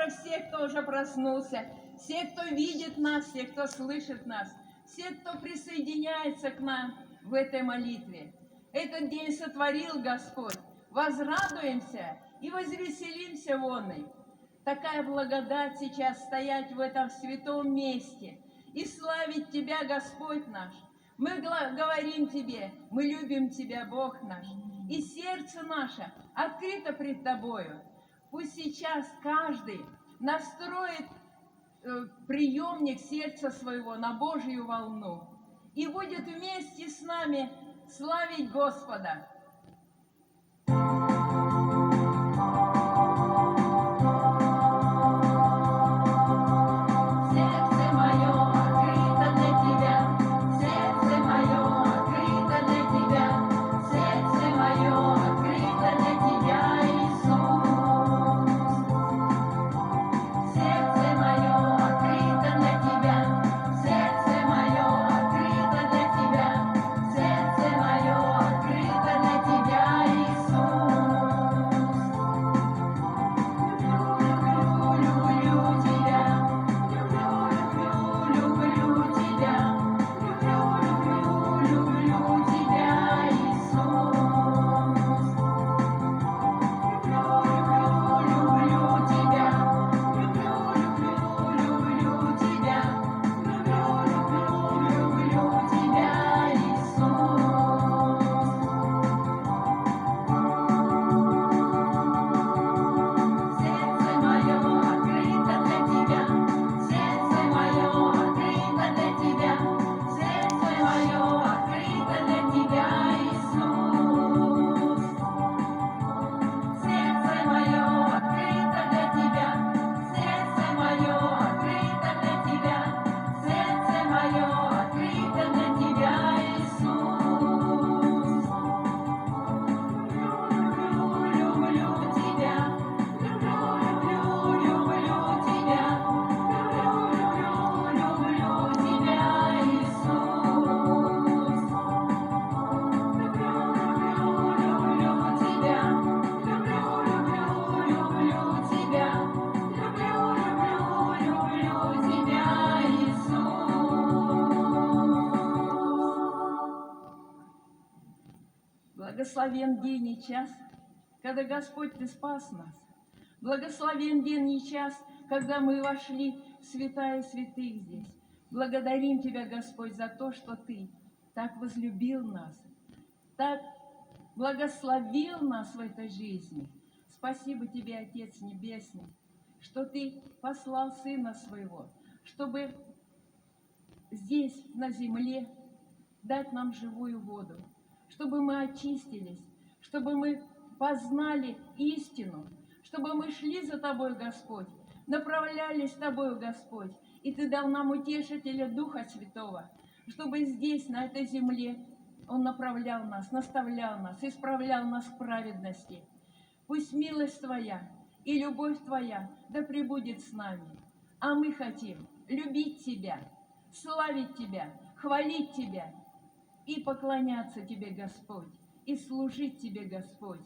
утро всех, кто уже проснулся, все, кто видит нас, все, кто слышит нас, все, кто присоединяется к нам в этой молитве. Этот день сотворил Господь. Возрадуемся и возвеселимся воной. Такая благодать сейчас стоять в этом святом месте и славить Тебя, Господь наш. Мы говорим Тебе, мы любим Тебя, Бог наш, и сердце наше открыто пред Тобою. Пусть сейчас каждый настроит приемник сердца своего на Божью волну и будет вместе с нами славить Господа. Благословен день и час, когда Господь Ты спас нас. Благословен день и час, когда мы вошли в святая святых здесь. Благодарим Тебя, Господь, за то, что Ты так возлюбил нас, так благословил нас в этой жизни. Спасибо Тебе, Отец Небесный, что Ты послал Сына Своего, чтобы здесь, на земле, дать нам живую воду, чтобы мы очистились, чтобы мы познали истину, чтобы мы шли за Тобой, Господь, направлялись с Тобой, Господь, и Ты дал нам утешителя Духа Святого, чтобы здесь, на этой земле, Он направлял нас, наставлял нас, исправлял нас к праведности. Пусть милость Твоя и любовь Твоя да пребудет с нами, а мы хотим любить Тебя, славить Тебя, хвалить Тебя, и поклоняться Тебе, Господь, и служить Тебе, Господь.